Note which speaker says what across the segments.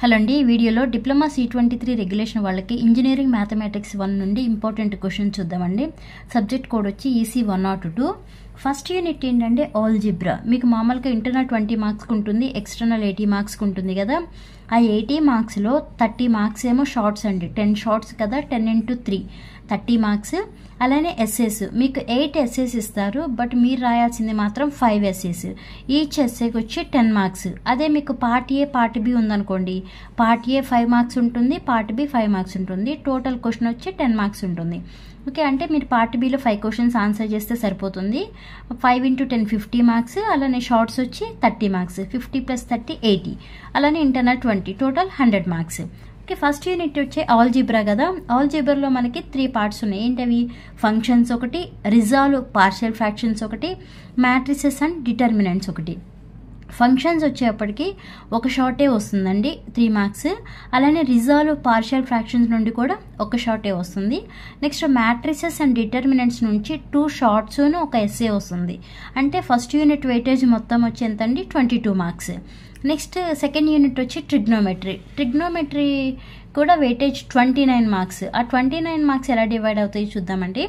Speaker 1: Hello అండి, ఈ వీడియోలో డిప్లొమా C23 రెగ్యులేషన్ వాళ్ళకి ఇంజనీరింగ్ మ్యాథమెటిక్స్ 1 నుండి ఇంపార్టెంట్ క్వశ్చన్ చూద్దామండి. సబ్జెక్ట్ కోడ్ వచ్చి EC 102. ఫస్ట్ యూనిట్ ఏంటంటే ఆల్జిబ్రా. మీకు మామూలుగా ఇంటర్నల్ 20 మార్క్స్కి ఉంటుంది, ఎక్స్టర్నల్ 80 మార్క్స్కి ఉంటుంది కదా. ఆ 80 మార్క్స్లో 30 మార్క్స్ ఏమో షార్ట్స్ అండి, 10 షార్ట్స్ కదా, 10 × 3 30 మార్క్స్. అలానే ఎస్ఏస్ మీకు 8 ఎస్ఏస్ ఇస్తారు, బట్ మీరు రాయాల్సింది మాత్రం 5 ఎస్ఏస్. ఈచ్ ఎస్ఏకి వచ్చి 10 మార్క్స్. అదే మీకు పార్ట్ ఏ పార్ట్ బి ఉందనుకోండి, పార్ట్ ఏ 5 మార్క్స్ ఉంటుంది, పార్ట్ బి 5 మార్క్స్ ఉంటుంది, టోటల్ క్వశ్చన్ వచ్చి 10 మార్క్స్ ఉంటుంది. ఓకే, అంటే మీరు పార్ట్ బిలో 5 క్వశ్చన్స్ ఆన్సర్ చేస్తే సరిపోతుంది. 5 × 10 50 మార్క్స్. అలానే షార్ట్స్ వచ్చి 30 మార్క్స్, 50 + 30 80. అలానే internal 20, total 100 marks. Okay, first unit వచ్చే ఆల్జిబ్రా కదా. ఆల్జిబ్రాలో మనకి 3 పార్ట్స్ ఉన్నాయి. ఏంటవి? ఫంక్షన్స్ ఒకటి, రిజాల్వ్ పార్షియల్ ఫ్రాక్షన్స్ ఒకటి, మ్యాట్రిసెస్ అండ్ డిటర్మినెంట్స్ ఒకటి. ఫంక్షన్స్ వచ్చేప్పటికి ఒక షార్టే వస్తుందండి, 3 మార్క్స్. అలానే రిజాల్వ్ పార్షియల్ ఫ్రాక్షన్స్ నుండి కూడా ఒక షార్టే వస్తుంది. నెక్స్ట్ మ్యాట్రిసెస్ అండ్ డిటర్మినెంట్స్ నుంచి 2 షార్ట్స్ ఒక ఎస్ఏ వస్తుంది. అంటే ఫస్ట్ యూనిట్ వెయిటేజ్ మొత్తం వచ్చి ఎంతండి? 22 మార్క్స్. నెక్స్ట్ సెకండ్ యూనిట్ వచ్చి ట్రిగ్నోమెట్రీ. ట్రిగ్నోమెట్రీ కూడా వెయిటేజ్ 29 మార్క్స్. ఆ 29 మార్క్స్ ఎలా డివైడ్ అవుతాయి చూద్దామండి.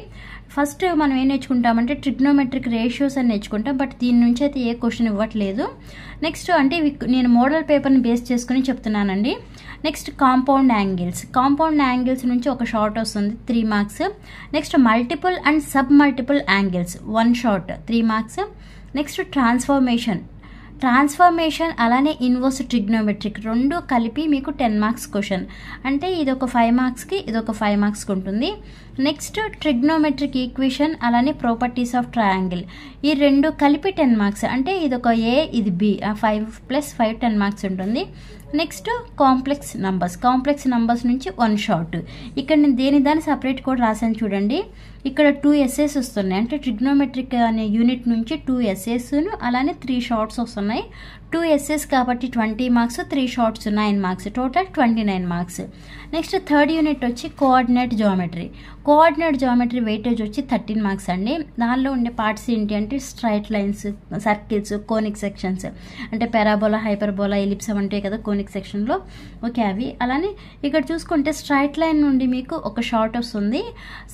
Speaker 1: ఫస్ట్ మనం ఏం నేర్చుకుంటామంటే ట్రిగ్నోమెట్రిక్ రేషియోస్ అని నేర్చుకుంటాం, బట్ దీని నుంచి అయితే ఏ క్వశ్చన్ ఇవ్వట్లేదు. నెక్స్ట్ అంటే నేను మోడల్ పేపర్ని బేస్ చేసుకుని చెప్తున్నానండి. Next compound angles. Compound angles నుంచి ఒక షార్ట్ వస్తుంది, 3 marks. Next multiple and sub multiple angles 1 short, 3 marks. Next transformation అలానే ఇన్వర్స్ ట్రిగ్నోమెట్రిక్ 2 కలిపి మీకు 10 మార్క్స్ క్వశ్చన్. అంటే ఇది ఒక 5 మార్క్స్కి, ఇది ఒక 5 మార్క్స్కి ఉంటుంది. నెక్స్ట్ ట్రిగ్నోమెట్రిక్ ఈక్వేషన్ అలానే ప్రాపర్టీస్ ఆఫ్ ట్రయాంగిల్, ఈ 2 కలిపి 10 మార్క్స్. అంటే ఇది ఒక ఏ, ఇది బి, 5 + 5 10 మార్క్స్ ఉంటుంది. నెక్స్ట్ కాంప్లెక్స్ నంబర్స్ నుంచి 1 షార్ట్. ఇక్కడ నేను దాన్ని సపరేట్ కూడా రాశాను చూడండి. ఇక్కడ 2 ఎస్ఏస్ వస్తున్నాయి, అంటే ట్రిగ్నోమెట్రిక్ అనే యూనిట్ నుంచి 2 ఎస్ఏస్ అలానే 3 షార్ట్స్ వస్తున్నాయి. 2 ఎస్ఏస్ కాబట్టి 20 marks, 3 shorts 9 marks, total 29 marks. Next third unit వచ్చి కోఆర్డినేట్ జామెట్రీ వెయిటేజ్ వచ్చి 13 మార్క్స్ అండి. దానిలో ఉండే పార్ట్స్ ఏంటి అంటే straight lines, circles, conic sections, అంటే పారాబోలా, హైపర్బోలా, ఎలిప్స్ ఉంటాయి కదా కోనిక్ సెక్షన్లో. ఓకే, అవి. అలానే ఇక్కడ చూసుకుంటే స్ట్రైట్ లైన్ నుండి మీకు ఒక షార్ట్ వస్తుంది.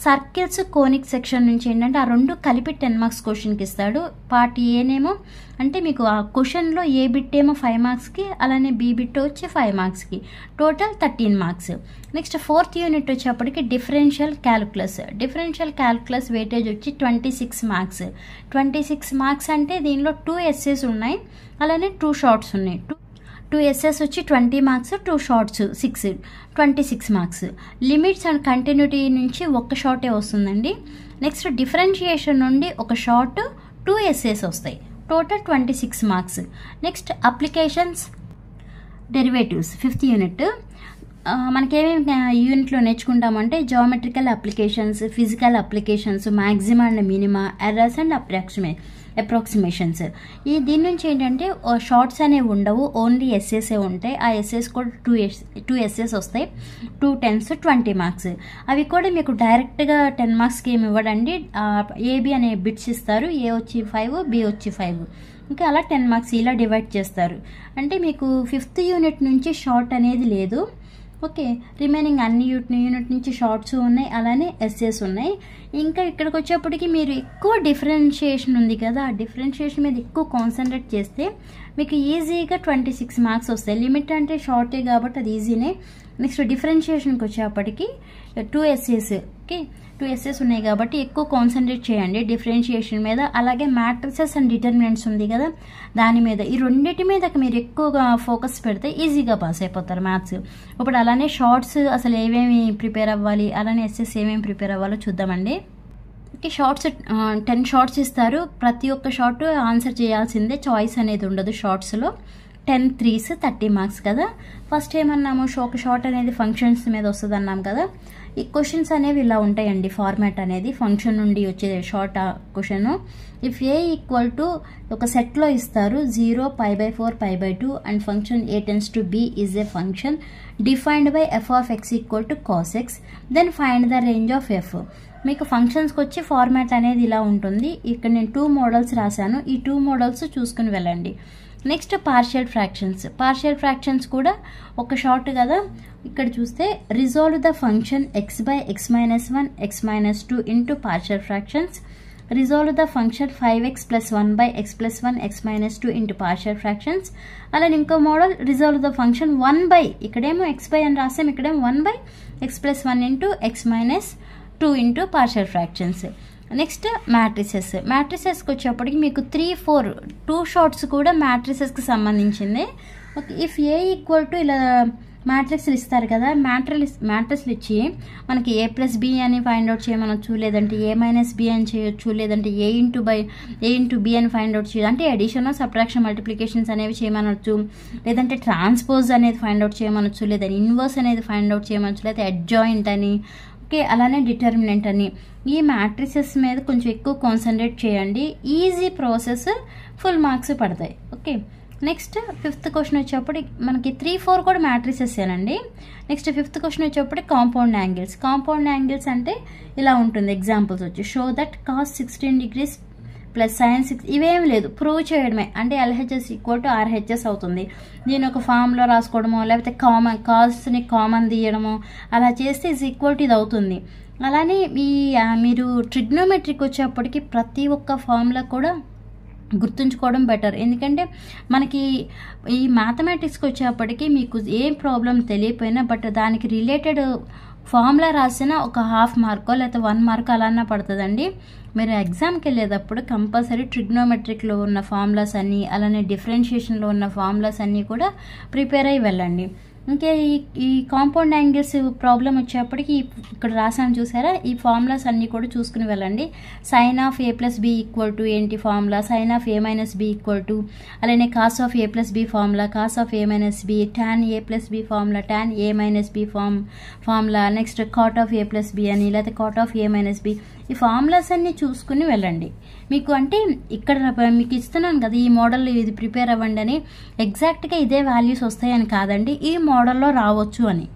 Speaker 1: సర్కిల్స్, కోనిక్ సెక్షన్ నుంచి ఏంటంటే ఆ 2 కలిపి 10 మార్క్స్ క్వశ్చన్కి ఇస్తాడు. పార్ట్ ఏనేమో అంటే మీకు ఆ క్వశ్చన్లో ఏ బిట్ ఏమో 5 మార్క్స్కి, అలానే బి బిట్ వచ్చి 5 మార్క్స్కి, total 13 marks. Next fourth unit వచ్చేప్పటికి డిఫరెన్షియల్ క్యాల్కులస్ వెయిటేజ్ వచ్చి 26 మార్క్స్. 26 మార్క్స్ అంటే దీనిలో 2 ఎస్ఏస్ ఉన్నాయి, అలానే 2 షార్ట్స్ ఉన్నాయి. 2 ఎస్ఎస్ వచ్చి 20 marks, 2 shorts 6, 26 marks. Limits and continuity నుంచి ఒక షార్టే వస్తుందండి. నెక్స్ట్ డిఫరెన్షియేషన్ నుండి ఒక షార్ట్, 2 ఎస్ఏస్ వస్తాయి, total 26 marks. Next applications, derivatives 5th unit. మనకేమేమి యూనిట్లో నేర్చుకుంటామంటే geometrical applications, physical applications, maxima and minima, errors and approximations. దీని నుంచి ఏంటంటే షార్ట్స్ అనేవి ఉండవు, ఓన్లీ ఎస్ఏసే ఉంటాయి. ఆ ఎస్ఏస్ కూడా 2 ఎస్ఏస్ వస్తాయి, 2 10s 20 మార్క్స్. అవి కూడా మీకు డైరెక్ట్గా 10 మార్క్స్కి ఏమి ఇవ్వడండి, ఏబి అనే బిట్స్ ఇస్తారు. ఏ వచ్చి 5, బి వచ్చి 5. ఇంకా అలా 10 మార్క్స్ ఇలా డివైడ్ చేస్తారు. అంటే మీకు 5th యూనిట్ నుంచి షార్ట్ అనేది లేదు. ఓకే, రిమైనింగ్ అన్ని యూనిట్ నుంచి షార్ట్స్ ఉన్నాయి, అలానే ఎస్ఏస్ ఉన్నాయి. ఇంకా ఇక్కడికి వచ్చేప్పటికి మీరు ఎక్కువ డిఫరెన్షియేషన్ ఉంది కదా, ఆ డిఫరెన్షియేషన్ మీద ఎక్కువ కాన్సన్ట్రేట్ చేస్తే మీకు ఈజీగా 26 మార్క్స్ వస్తాయి. లిమిట్ అంటే షార్టే కాబట్టి అది ఈజీనే. నెక్స్ట్ డిఫరెన్షియేషన్కి వచ్చేప్పటికి 2 ఎస్ఏస్. ఓకే, 2 ఎస్ఏస్ ఉన్నాయి కాబట్టి ఎక్కువ కాన్సన్ట్రేట్ చేయండి డిఫరెన్షియేషన్ మీద. అలాగే మ్యాట్రిసెస్ అండ్ డిటర్మినెంట్స్ ఉంది కదా, దాని మీద, ఈ రెండింటి మీద మీరు ఎక్కువగా ఫోకస్ పెడితే ఈజీగా పాస్ అయిపోతారు మ్యాథ్స్. ఇప్పుడు అలానే షార్ట్స్ అసలు ఏమేమి ప్రిపేర్ అవ్వాలి, అలానే ఎస్ఎస్ ఏమేమి ప్రిపేర్ అవ్వాలో చూద్దామండి. ఓకే, షార్ట్స్ 10 షార్ట్స్ ఇస్తారు. ప్రతి ఒక్క షార్ట్ ఆన్సర్ చేయాల్సిందే, చాయిస్ అనేది ఉండదు షార్ట్స్లో. 10 3s 30 మార్క్స్ కదా. ఫస్ట్ ఏమన్నాము, ఒక షార్ట్ అనేది ఫంక్షన్స్ మీద వస్తుంది అన్నాం కదా. ఈ క్వశ్చన్స్ అనేవి ఇలా ఉంటాయండి. ఫార్మాట్ అనేది ఫంక్షన్ నుండి వచ్చే short question. If A equal to ఒక సెట్లో ఇస్తారు 0, π/4, π/2 and function a tends to b is a function defined by f of x equal to cos x, then find the range of f. మీకు ఫంక్షన్స్కి వచ్చి format అనేది ఇలా ఉంటుంది. ఇక్కడ నేను 2 మోడల్స్ రాశాను, ఈ 2 మోడల్స్ చూసుకుని వెళ్ళండి. నెక్స్ట్ పార్షియల్ ఫ్రాక్షన్స్ కూడా ఒక షార్ట్ కదా. ఇక్కడ చూస్తే resolve the function x/x-1 x-2 into partial fractions. Resolve the function 5x + 1/x+1 x-2 into partial fractions. అలానే ఇంకో మోడల్ రిజాల్వ్ ద ఫంక్షన్ 1/, ఇక్కడేమో x/, అని రాసాం, ఇక్కడేమో 1/x+1 into x-2 into partial fractions. Next మ్యాట్రిసెస్కి వచ్చేప్పటికి మీకు 2 షార్ట్స్ కూడా మ్యాట్రిసెస్కి సంబంధించింది. Okay, if A equal to ఇలా మ్యాట్రిక్స్లు ఇస్తారు కదా, మ్యాట్రిక్స్లు ఇచ్చి మనకి a+b అని ఫైండ్ అవుట్ చేయమనొచ్చు, లేదంటే a-b అని చేయొచ్చు, లేదంటే a ఇంటూ b అని ఫైండ్ అవుట్ చేయొచ్చు. అంటే అడిషన్, సబ్ట్రాక్షన్, మల్టిప్లికేషన్స్ అనేవి చేయమనొచ్చు, లేదంటే ట్రాన్స్పోజ్ అనేది ఫైండ్ అవుట్ చేయమనొచ్చు, లేదా ఇన్వర్స్ అనేది ఫైండ్ అవుట్ చేయమనొచ్చు, లేదా అడ్జాయింట్ అని. ఓకే, అలానే డిటర్మినెంట్ అని. ఈ మ్యాట్రిసెస్ మీద కొంచెం ఎక్కువ కాన్సన్ట్రేట్ చేయండి, ఈజీ ప్రాసెస్, ఫుల్ మార్క్స్ పడతాయి. ఓకే, నెక్స్ట్ 5th క్వశ్చన్ వచ్చేప్పటికి మనకి 3, 4 కూడా మ్యాట్రిసెస్ ఏనండి. నెక్స్ట్ 5th క్వశ్చన్ వచ్చేప్పటికి కాంపౌండ్ యాంగిల్స్ అంటే ఇలా ఉంటుంది. ఎగ్జాంపుల్స్ వచ్చి show that cos 16 degrees + sin 6, ఇవేం లేదు, ప్రూవ్ చేయడమే. అంటే LHS = RHS అవుతుంది. దీని ఒక ఫామ్లో రాసుకోవడమో, లేకపోతే కాస్ని కామన్ తీయడమో అలా చేస్తే ఇది అవుతుంది. అలానే మీరు ట్రిగ్నోమెట్రీకి వచ్చేప్పటికి ప్రతి ఒక్క ఫామ్లో కూడా గుర్తుంచుకోవడం బెటర్. ఎందుకంటే మనకి ఈ మ్యాథమెటిక్స్కి వచ్చేప్పటికి మీకు ఏం ప్రాబ్లం తెలియపోయినా బట్ దానికి రిలేటెడ్ ఫార్ములా రాసిన ఒక 1/2 మార్కో లేకపోతే 1 మార్కో అలానే పడుతుందండి. మీరు ఎగ్జామ్కి వెళ్ళేటప్పుడు కంపల్సరీ ట్రిగ్నోమెట్రిక్లో ఉన్న ఫార్ములాస్ అన్నీ, అలానే డిఫరెన్షియేషన్లో ఉన్న ఫార్ములాస్ అన్నీ కూడా ప్రిపేర్ అయ్యి వెళ్ళండి. ఇంకా ఈ కాంపౌండ్ యాంగిల్స్ ప్రాబ్లం వచ్చేప్పటికి ఇక్కడ రాసాను చూసారా, ఈ ఫార్ములాస్ అన్నీ కూడా చూసుకుని వెళ్ళండి. sin of a + b = ఏంటి formula, sin of a - b = అలానే cos of a + b formula, cos of a - b, tan a + b formula, tan a - b formula, next cot of a + b అని, లేకపోతే cot of a - b. ఈ formulas అన్నీ చూసుకుని వెళ్ళండి. మీకు అంటే ఇక్కడ మీకు ఇస్తున్నాను కదా ఈ మోడల్లో ఇది ప్రిపేర్ అవ్వండి అని, ఎగ్జాక్ట్గా ఇదే వాల్యూస్ వస్తాయని కాదండి, ఈ మోడల్లో రావచ్చు అని,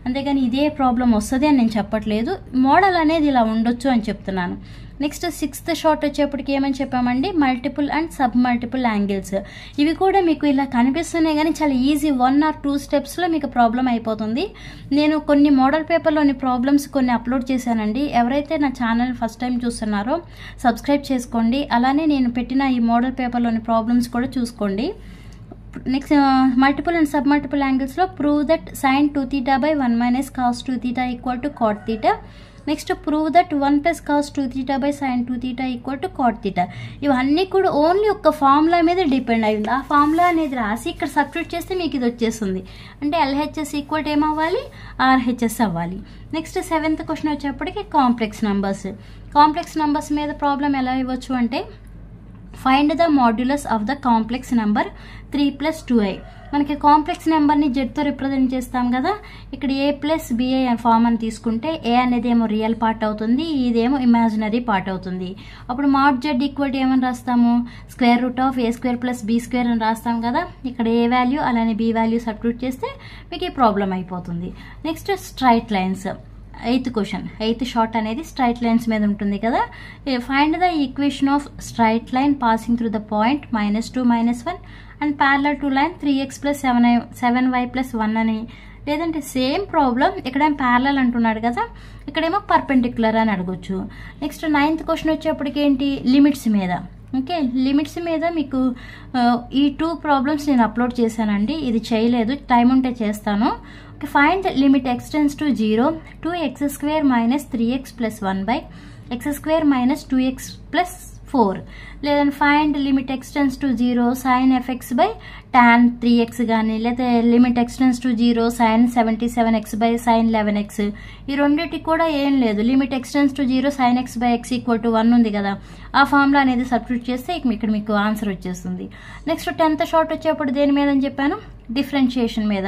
Speaker 1: అంతేగాని ఇదే ప్రాబ్లం వస్తుంది అని నేను చెప్పట్లేదు. మోడల్ అనేది ఇలా ఉండొచ్చు అని చెప్తున్నాను. నెక్స్ట్ 6th షార్ట్ వచ్చేప్పటికి ఏమని చెప్పామండి, multiple and sub multiple angles. ఇవి కూడా మీకు ఇలా కనిపిస్తున్నాయి కానీ చాలా ఈజీ, 1 or 2 స్టెప్స్లో మీకు ప్రాబ్లం అయిపోతుంది. నేను కొన్ని మోడల్ పేపర్లోని ప్రాబ్లమ్స్ కొన్ని అప్లోడ్ చేశానండి. ఎవరైతే నా ఛానల్ ఫస్ట్ టైం చూస్తున్నారో సబ్స్క్రైబ్ చేసుకోండి. అలానే నేను పెట్టిన ఈ మోడల్ పేపర్లోని ప్రాబ్లమ్స్ కూడా చూసుకోండి. Next multiple and sub multiple యాంగిల్స్లో prove that sin 2θ/1 - cos 2θ = cot θ. Next prove that 1 + cos 2θ/sin 2θ = cot θ. ఇవన్నీ కూడా ఓన్లీ ఒక ఫార్ములా మీద డిపెండ్ అయ్యింది. ఆ ఫార్ములా అనేది రాసి ఇక్కడ సబ్స్టిట్యూట్ చేస్తే మీకు ఇది వచ్చేస్తుంది. అంటే LHS = ఏమవ్వాలి, RHS అవ్వాలి. నెక్స్ట్ 7th క్వశ్చన్ వచ్చేప్పటికి కాంప్లెక్స్ నంబర్స్ మీద ప్రాబ్లం ఎలా ఇవ్వచ్చు అంటే, find the modulus of the complex number 3 + 2i. మనకి కాంప్లెక్స్ నెంబర్ని జెడ్తో రిప్రజెంట్ చేస్తాం కదా. ఇక్కడ a + bi ఫామ్ అని తీసుకుంటే a అనేది ఏమో రియల్ పార్ట్ అవుతుంది, ఇదేమో ఇమాజినరీ పార్ట్ అవుతుంది. అప్పుడు mod z = ఏమని రాస్తాము, √a² + b² అని రాస్తాం కదా. ఇక్కడ a వాల్యూ అలానే b వాల్యూ సబ్స్టిట్యూట్ చేస్తే మీకు ఈ ప్రాబ్లం అయిపోతుంది. Next straight lines. 8th short అనేది స్ట్రైట్ లైన్స్ మీద ఉంటుంది కదా. Find the equation of straight line passing through the point -2 - 1 and parallel to line 3x + 7y + 1 అని. లేదంటే సేమ్ ప్రాబ్లం ఇక్కడ ప్యారలల్ అంటున్నాడు కదా, ఇక్కడేమో పర్పెండిక్యులర్ అని అడగొచ్చు. నెక్స్ట్ 9th క్వశ్చన్ వచ్చేప్పటికి ఏంటి, లిమిట్స్ మీద. ఓకే, లిమిట్స్ మీద మీకు ఈ 2 ప్రాబ్లమ్స్ నేను అప్లోడ్ చేశానండి. ఇది చేయలేదు, టైం ఉంటే చేస్తాను. Okay, find limit x → 0 2x² - 3x + 1/x² - 2x + 4. లేదంటే find limit x → 0 sin fx/tan 3x కానీ, లేదా limit x → 0 sin 77x/sin 11x. ఈ రెండింటికి కూడా ఏం లేదు, లిమిట్ x → 0 sin x/x = 1 ఉంది కదా, ఆ ఫార్ములా అనేది సబ్స్టిట్యూట్ చేస్తే ఇక్కడ మీకు ఆన్సర్ వచ్చేస్తుంది. నెక్స్ట్ 10th షార్ట్ వచ్చేప్పుడు దేని మీద అని చెప్పాను, డిఫరెన్షియేషన్ మీద.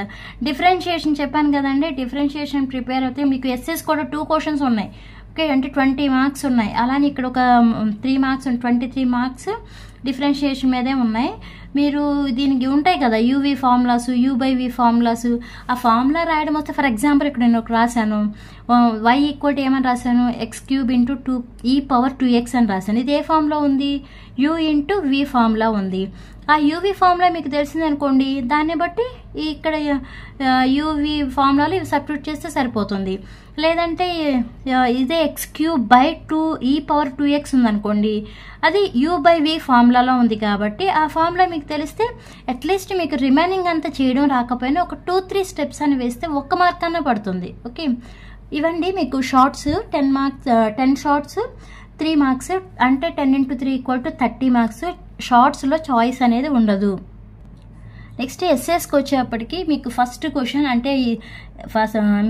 Speaker 1: డిఫరెన్షియేషన్ చెప్పాను కదండి, డిఫరెన్షియేషన్ ప్రిపేర్ అయితే మీకు ఎస్ఎస్ కూడా 2 క్వశ్చన్స్ ఉన్నాయి. ఓకే, అంటే 20 మార్క్స్ ఉన్నాయి. అలానే ఇక్కడ ఒక 3 మార్క్స్ 23 మార్క్స్, డిఫరెన్షియేషన్ మీదే ఉన్నాయి. మీరు దీనికి ఉంటాయి కదా యూవీ ఫార్ములాస్, యూ/వి ఫార్ములాస్, ఆ ఫార్ములా రాయడం వస్తే ఫర్ ఎగ్జాంపుల్ ఇక్కడ నేను ఒక రాశాను y = ఏమని రాశాను x³ × 2e⁻2x అని రాశాను. ఇది ఏ ఫార్ములా ఉంది? u/v ఫార్ములా ఉంది. ఆ యూవీ ఫార్ములా మీకు తెలిసింది అనుకోండి, దాన్ని బట్టి ఇక్కడ యూవీ ఫార్ములాలు ఇవి సబ్స్టిట్యూట్ చేస్తే సరిపోతుంది. లేదంటే ఇదే x³/2e⁻2x ఉందనుకోండి, అది u/v ఫార్ములాలో ఉంది కాబట్టి ఆ ఫార్ములా మీకు తెలిస్తే అట్లీస్ట్ మీకు రిమైనింగ్ అంతా చేయడం రాకపోయినా ఒక 2-3 స్టెప్స్ అని వేస్తే 1 మార్క్ అన్న పడుతుంది. ఓకే, ఇవండి మీకు షార్ట్స్. 10 షార్ట్స్ 3 మార్క్స్, అంటే 10 × 3 = 30 మార్క్స్. షార్ట్స్లో చాయిస్ అనేది ఉండదు. నెక్స్ట్ ఎస్ఎస్కి వచ్చేప్పటికి మీకు ఫస్ట్ క్వశ్చన్ అంటే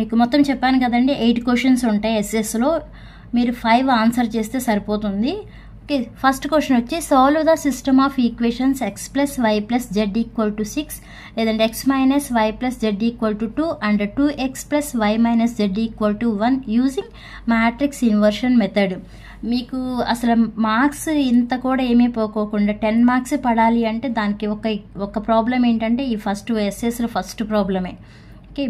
Speaker 1: మీకు మొత్తం చెప్పాను కదండి 8 క్వశ్చన్స్ ఉంటాయి ఎస్ఎస్లో. మీరు 5 ఆన్సర్ చేస్తే సరిపోతుంది. ఓకే, ఫస్ట్ క్వశ్చన్ వచ్చి solve the system of equations x + y + z = 6, లేదంటే x - y + z = 2 and 2x + y - z = 1 using matrix inversion method. మీకు అసలు మార్క్స్ ఇంత కూడా ఏమీ పోకోకుండా 10 మార్క్స్ పడాలి అంటే దానికి ఒక ప్రాబ్లం ఏంటంటే ఈ ఫస్ట్ ఎస్ఎస్లో ఫస్ట్ ప్రాబ్లమే. ఓకే,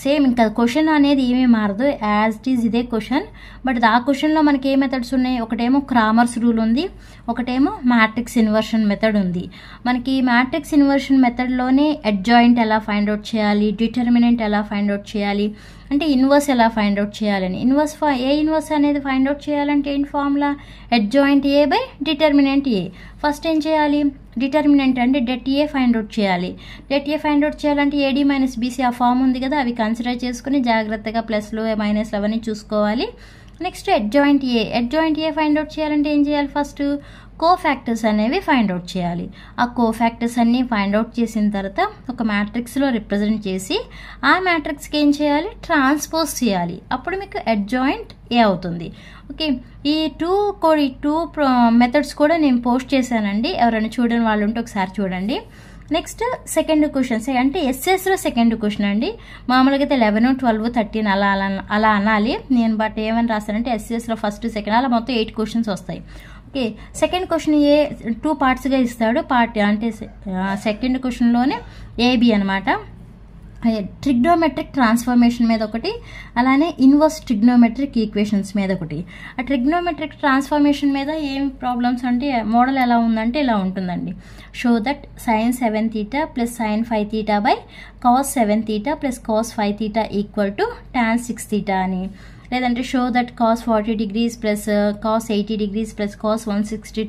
Speaker 1: సేమ్ ఇంకా క్వశ్చన్ అనేది ఏమీ మారదు, యాజ్ ఇట్ ఈజ్ ఇదే క్వశ్చన్. బట్ ఆ క్వశ్చన్లో మనకి ఏ మెథడ్స్ ఉన్నాయి? ఒకటేమో క్రామర్స్ రూల్ ఉంది, ఒకటేమో మ్యాట్రిక్స్ ఇన్వర్షన్ మెథడ్ ఉంది. మనకి మ్యాట్రిక్స్ ఇన్వర్షన్ మెథడ్లోనే అడ్జాయింట్ ఎలా ఫైండ్ అవుట్ చేయాలి, డిటర్మినెంట్ ఎలా ఫైండ్ అవుట్ చేయాలి, అంటే ఇన్వర్స్ ఎలా ఫైండ్ అవుట్ చేయాలని. ఇన్వర్స్ అనేది ఫైండ్ అవుట్ చేయాలంటే ఏంటి ఫార్ములా? అడ్జాయింట్ A/డిటర్మినెంట్ A. ఫస్ట్ ఏం చేయాలి? డిటర్మినెంట్ అంటే డెట్ ఏ ఫైండ్ అవుట్ చేయాలి. డెట్ ఏ ఫైండ్ అవుట్ చేయాలంటే AD - BC ఆ ఫామ్ ఉంది కదా, అవి కన్సిడర్ చేసుకుని జాగ్రత్తగా ప్లస్లు మైనస్లు అవన్నీ చూసుకోవాలి. నెక్స్ట్ అడ్జాయింట్ ఏ ఫైండ్ అవుట్ చేయాలంటే ఏం చేయాలి? ఫస్ట్ కోఫ్యాక్టర్స్ అనేవి ఫైండ్ అవుట్ చేయాలి. ఆ కోఫ్యాక్టర్స్ అన్నీ ఫైండ్ అవుట్ చేసిన తర్వాత ఒక మ్యాట్రిక్స్లో రిప్రజెంట్ చేసి ఆ మ్యాట్రిక్స్కి ఏం చేయాలి? ట్రాన్స్పోజ్ చేయాలి. అప్పుడు మీకు అడ్జాయింట్ ఏ అవుతుంది. ఓకే, ఈ టూ మెథడ్స్ కూడా నేను పోస్ట్ చేశానండి, ఎవరైనా చూడని వాళ్ళు ఉంటే ఒకసారి చూడండి. నెక్స్ట్ సెకండ్ క్వశ్చన్ అంటే ఎస్ఎస్లో సెకండ్ క్వశ్చన్ అండి. మామూలుగా అయితే 11, 12, 13 అలా అనాలి నేను, బట్ ఏమని రాస్తానంటే ఎస్ఎస్లో ఫస్ట్ సెకండ్ అలా మొత్తం 8 క్వశ్చన్స్ వస్తాయి. ఓకే, సెకండ్ క్వశ్చన్ 2 పార్ట్స్గా ఇస్తాడు. అంటే సెకండ్ క్వశ్చన్లోనే AB అనమాట. ట్రిగ్నోమెట్రిక్ ట్రాన్స్ఫర్మేషన్ మీద ఒకటి, అలానే ఇన్వర్స్ ట్రిగ్నోమెట్రిక్ ఈక్వేషన్స్ మీద ఒకటి. ఆ ట్రిగ్నోమెట్రిక్ ట్రాన్స్ఫర్మేషన్ మీద ఏం ప్రాబ్లమ్స్ అంటే మోడల్ ఎలా ఉందంటే ఇలా ఉంటుందండి. Show that sin 7θ + sin 5θ / cos 7θ + cos 5θ = tan 6θ అని, లేదంటే show that cos 40 degrees + cos 80 degrees + cos 160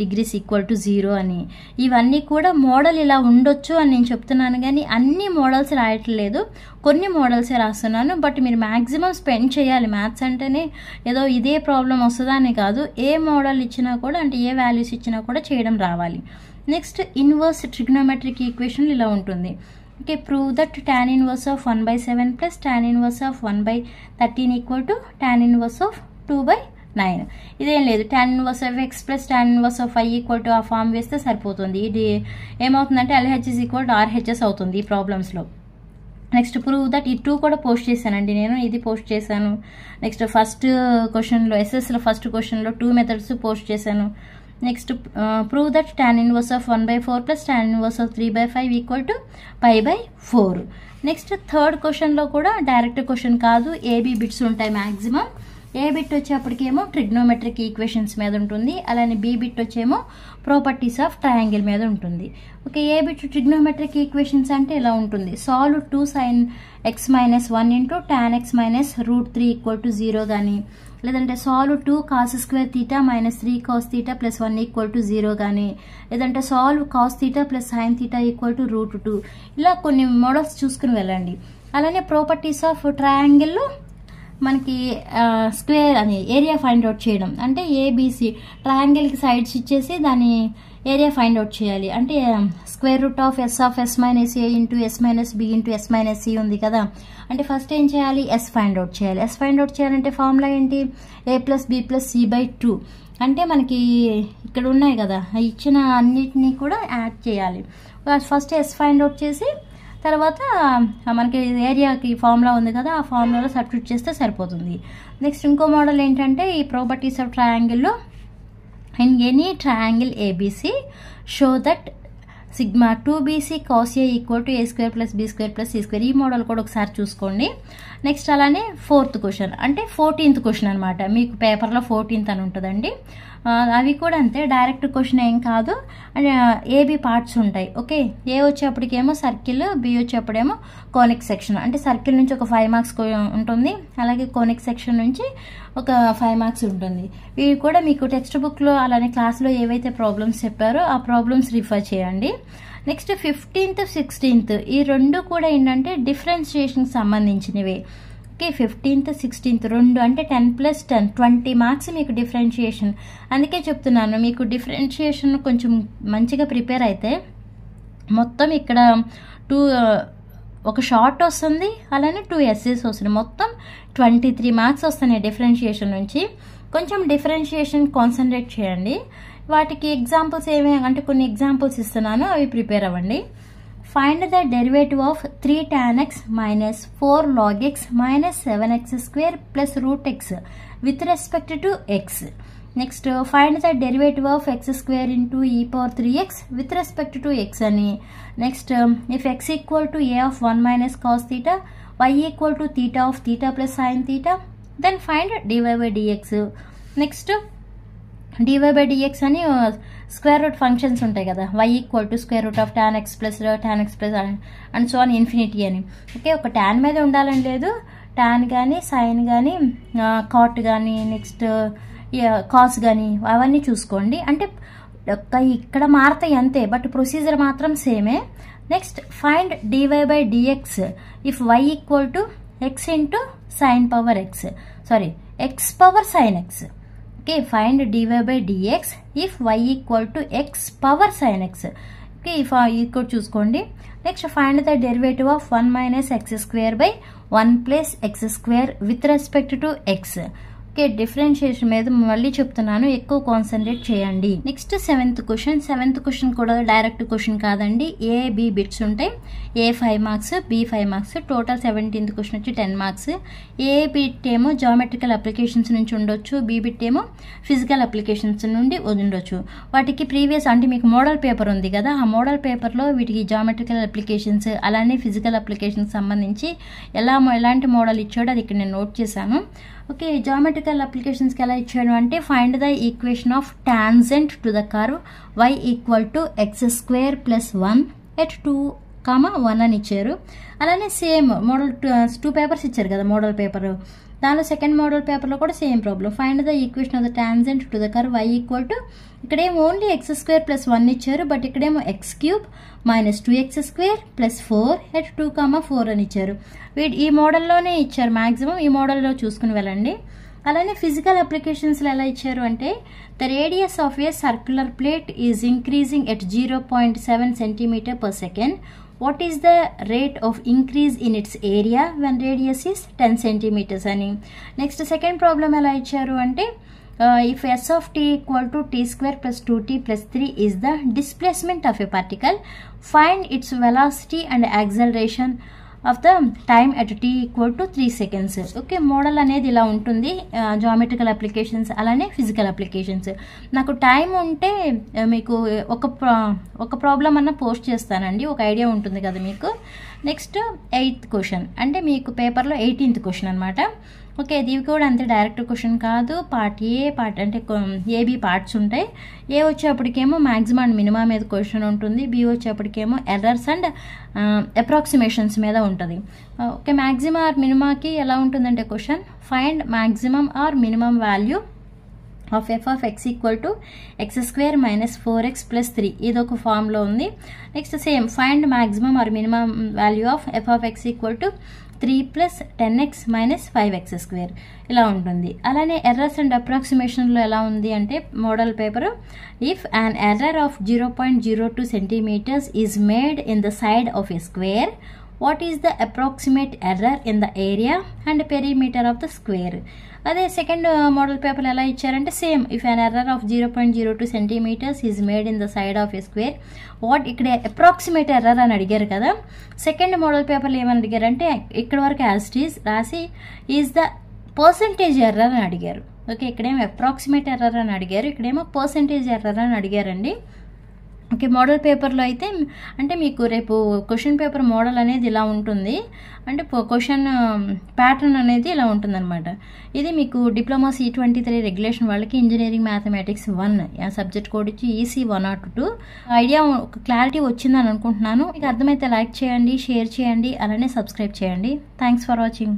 Speaker 1: degrees = 0 అని. ఇవన్నీ కూడా మోడల్ ఇలా ఉండొచ్చు అని నేను చెప్తున్నాను, కానీ అన్ని మోడల్స్ రాయట్లేదు, కొన్ని మోడల్సే రాస్తున్నాను. బట్ మీరు మ్యాక్సిమం స్పెండ్ చేయాలి. మ్యాథ్స్ అంటేనే ఏదో ఇదే ప్రాబ్లం వస్తుందా అని కాదు, ఏ మోడల్ ఇచ్చినా కూడా అంటే ఏ వాల్యూస్ ఇచ్చినా కూడా చేయడం రావాలి. నెక్స్ట్ ఇన్వర్స్ ట్రిగ్నోమెట్రిక్ ఈక్వేషన్ ఇలా ఉంటుంది. Okay, prove that tan inverse of 1/7 + tan inverse of 1/13 = tan inverse of 2/9. ఇదేం లేదు, tan inverse of x + tan inverse of y = ఆ ఫామ్ వేస్తే సరిపోతుంది. ఇది ఏమవుతుందంటే LH = RHS అవుతుంది ఈ ప్రాబ్లమ్స్లో. నెక్స్ట్ ప్రూవ్ దట్ ఈ 2 కూడా పోస్ట్ చేశానండి నేను, ఇది పోస్ట్ చేశాను. నెక్స్ట్ ఫస్ట్ క్వశ్చన్లో ఎస్ఎస్లో ఫస్ట్ క్వశ్చన్లో 2 మెథడ్స్ పోస్ట్ చేశాను. Next prove that tan inverse of 1/4 + tan inverse of 3/5 = π/4. Next third క్వశ్చన్లో కూడా డైరెక్ట్ క్వశ్చన్ కాదు, AB బిట్స్ ఉంటాయి మ్యాక్సిమం. ఏ బిట్ వచ్చేప్పటికేమో ట్రిగ్నోమెట్రిక్ ఈక్వేషన్స్ మీద ఉంటుంది, అలానే బి బిట్ వచ్చేమో ప్రాపర్టీస్ ఆఫ్ ట్రయాంగిల్ మీద ఉంటుంది. Okay, A bit trigonometric equations అంటే ఇలా ఉంటుంది. Solve 2 sin x - 1 × tan x - √3 = 0 కానీ, లేదంటే సాల్వ్ 2 cos square θ - 3 cos θ + 1 = 0 కానీ, లేదంటే సాల్వ్ cos θ + sin θ = √2. ఇలా కొన్ని మోడల్స్ చూసుకుని వెళ్ళండి. అలానే ప్రాపర్టీస్ ఆఫ్ ట్రయాంగిల్లో మనకి స్క్వేర్ అని ఏరియా ఫైండ్ అవుట్ చేయడం అంటే ABC ట్రయాంగిల్కి సైడ్స్ ఇచ్చేసి దాని ఏరియా ఫైండ్ అవుట్ చేయాలి. అంటే √(s of s - a × s - b × s - c ఉంది కదా, అంటే ఫస్ట్ ఏం చేయాలి? S ఫైండ్ అవుట్ చేయాలి. S ఫైండ్ అవుట్ చేయాలంటే ఫార్ములా ఏంటి? a + b + c/2. అంటే మనకి ఇక్కడ ఉన్నాయి కదా, ఇచ్చిన అన్నిటినీ కూడా యాడ్ చేయాలి. ఫస్ట్ S ఫైండ్ అవుట్ చేసి తర్వాత మనకి ఏరియాకి ఫార్ములా ఉంది కదా, ఆ ఫార్ములాలో సబ్స్టిట్యూట్ చేస్తే సరిపోతుంది. నెక్స్ట్ ఇంకో మోడల్ ఏంటంటే ఈ ప్రాపర్టీస్ ఆఫ్ ట్రయాంగిల్లో in any triangle ABC show that sigma 2bc cos a equal to a square plus b square plus c square. ఈ మోడల్ కూడా ఒకసారి చూసుకోండి. నెక్స్ట్ అలానే 4th క్వశ్చన్ అంటే 14th క్వశ్చన్ అనమాట. మీకు పేపర్లో 14th అని ఉంటుందండి. అవి కూడా అంతే, డైరెక్ట్ క్వశ్చన్ ఏం కాదు, ఏబి పార్ట్స్ ఉంటాయి. ఓకే, ఏ వచ్చేప్పటికేమో సర్కిల్, బి వచ్చేప్పుడేమో కోనిక్ సెక్షన్. అంటే సర్కిల్ నుంచి ఒక 5 మార్క్స్ ఉంటుంది, అలాగే కోనిక్ సెక్షన్ నుంచి ఒక 5 మార్క్స్ ఉంటుంది. ఇవి కూడా మీకు టెక్స్ట్ బుక్లో అలానే క్లాస్లో ఏవైతే ప్రాబ్లమ్స్ చెప్పారో ఆ ప్రాబ్లమ్స్ రిఫర్ చేయండి. నెక్స్ట్ 15th 16th ఈ రెండు కూడా ఏంటంటే డిఫరెన్షియేషన్కి సంబంధించినవి. ఓకే, 15th 16th రెండు అంటే 10+10 20 మార్క్స్ మీకు డిఫరెన్షియేషన్. అందుకే చెప్తున్నాను, మీకు డిఫరెన్షియేషన్ కొంచెం మంచిగా ప్రిపేర్ అయితే మొత్తం ఇక్కడ ఒక షార్ట్ వస్తుంది, అలానే 2 essays వస్తుంది. మొత్తం 23 మార్క్స్ వస్తున్నాయి డిఫరెన్షియేషన్ నుంచి. కొంచెం డిఫరెన్షియేషన్ కాన్సన్ట్రేట్ చేయండి. వాటికి ఎగ్జాంపుల్స్ ఏమేమి అంటే కొన్ని ఎగ్జాంపుల్స్ ఇస్తున్నాను, అవి ప్రిపేర్ అవ్వండి. Find the derivative of 3 tan x minus 4 log x minus 7x square plus root x with respect to x. Next find the derivative of x square into e power 3x with respect to x అని. Next if x equal to a of 1 minus cos theta, y equal to theta of theta plus sin theta, then find dy by dx. Next dy by dx అని square root functions ఉంటాయి కదా, y equal to square root of tan x plus and so on infinity అని. Okay, ఒక tan మీద ఉండాలని లేదు, tan కానీ sign కానీ కాట్ కానీ నెక్స్ట్ కాస్ కానీ అవన్నీ చూసుకోండి. అంటే ఇక్కడ మారుతాయి అంతే, బట్ ప్రొసీజర్ మాత్రం సేమే. Next find dy by dx if y equal to x into sine power x, sorry x power sign x. Okay, find dy by dx if y equal to x power sin x. Okay, if equal చూసుకోండి. Next find the derivative of 1 minus x square by 1 plus x square with respect to x. Okay, differentiation మీద మళ్ళీ చెప్తున్నాను, ఎక్కువ concentrate చేయండి. Next 7th question కూడా direct question కాదండి, A B bits ఉంటాయి. A 5 marks, B 5 marks, total 17th question వచ్చి 10 marks. A bit ఏమో జామెట్రికల్ అప్లికేషన్స్ నుంచి ఉండొచ్చు, బి బిట్ ఏమో ఫిజికల్ అప్లికేషన్స్ నుండి ఉండొచ్చు. వాటికి ప్రీవియస్ అంటే మీకు మోడల్ పేపర్ ఉంది కదా, ఆ మోడల్ పేపర్లో వీటికి జామెట్రికల్ అప్లికేషన్స్ అలానే ఫిజికల్ అప్లికేషన్స్ సంబంధించి ఎలాంటి మోడల్ ఇచ్చాడో అది ఇక్కడ నేను నోట్ చేశాను. ఓకే, జామెట్రికల్ అప్లికేషన్స్కి ఎలా ఇచ్చాడు అంటే find the equation of tangent to the curve y equal to x² plus 1 at 2, 1 అని ఇచ్చారు. అలానే సేమ్ మోడల్ 2 పేపర్స్ ఇచ్చారు కదా మోడల్ పేపర్, దానిలో సెకండ్ మోడల్ పేపర్లో కూడా same problem. Find the equation of the tangent to the curve y equal to, ఇక్కడేమో only x² plus 1 ఇచ్చారు, బట్ ఇక్కడేమో x³ minus 2x² plus 4 at 2, 4 అని ఇచ్చారు. ఈ మోడల్లోనే ఇచ్చారు మ్యాక్సిమం, ఈ మోడల్లో చూసుకుని వెళ్ళండి. అలానే ఫిజికల్ అప్లికేషన్స్లో ఎలా ఇచ్చారు అంటే the radius of A circular plate is increasing at 0.7 centimeter per second. What is the rate of increase in its area when radius is 10 centimeters అని. నెక్స్ట్ సెకండ్ ప్రాబ్లం ఎలా ఇచ్చారు అంటే if s of t equal to t square plus 2t plus 3 is the displacement of a particle, find its velocity and acceleration of the time at t equal to 3 seconds. Okay, model అనేది ఇలా ఉంటుంది, geometrical applications అలానే physical applications. నాకు time ఉంటే మీకు ఒక problem అన్న post చేస్తానండి, ఒక ఐడియా ఉంటుంది కదా మీకు. నెక్స్ట్ 8th క్వశ్చన్ అంటే మీకు పేపర్లో 18th క్వశ్చన్ అనమాట. ఓకే, ఇది కూడా అంతే, డైరెక్ట్ క్వశ్చన్ కాదు. పార్ట్ ఏ పార్ట్ అంటే ఏబి పార్ట్స్ ఉంటాయి. ఏ వచ్చేప్పటికేమో మ్యాక్సిమం అండ్ మినిమం మీద క్వశ్చన్ ఉంటుంది, బి వచ్చేప్పటికేమో ఎర్రర్స్ అండ్ అప్రాక్సిమేషన్స్ మీద ఉంటుంది. ఓకే, మ్యాక్సిమం ఆర్ మినిమాకి ఎలా ఉంటుందంటే question find maximum or minimum value of f of x equal to x² minus 4x plus 3, ఇది ఒక ఫామ్లో ఉంది. Next same find maximum or minimum value of f of x equal to 3 plus 10x minus 5x², ఇలా ఉంటుంది. అలానే errors and అప్రాక్సిమేషన్లో ఎలా ఉంది అంటే model paper if an error of 0.02 centimeters is made in the side of a square, what is the approximate error in the area and perimeter of the square. అదే second model paper ఎలా ఇచ్చారంటే same if an error of 0.02 centimeters is made in the side of a square, what ఇక్కడ approximate error అని అడిగారు కదా. Second model పేపర్లో ఏమని అడిగారంటే ఇక్కడ వరకు యాజ్ ఇట్ ఈజ్ రాసి ఈజ్ ద పర్సంటేజ్ ఎర్రర్ అని అడిగారు. ఓకే, ఇక్కడేమో అప్రాక్సిమేట్ ఎర్రర్ అని అడిగారు, ఇక్కడేమో పర్సెంటేజ్ ఎర్రర్ అని అడిగారండి. ఓకే, మోడల్ పేపర్లో అయితే అంటే మీకు రేపు క్వశ్చన్ పేపర్ మోడల్ అనేది ఇలా ఉంటుంది, అంటే క్వశ్చన్ ప్యాటర్న్ అనేది ఇలా ఉంటుందన్నమాట. ఇది మీకు డిప్లొమా C23 రెగ్యులేషన్ వాళ్ళకి ఇంజనీరింగ్ మ్యాథమెటిక్స్ 1 ఆ సబ్జెక్ట్ కోడ్ వచ్చి EC 102. ఐడియా ఒక క్లారిటీ వచ్చిందని అనుకుంటున్నాను. మీకు అర్థమైతే లైక్ చేయండి, షేర్ చేయండి, అలానే సబ్స్క్రైబ్ చేయండి. Thanks for watching.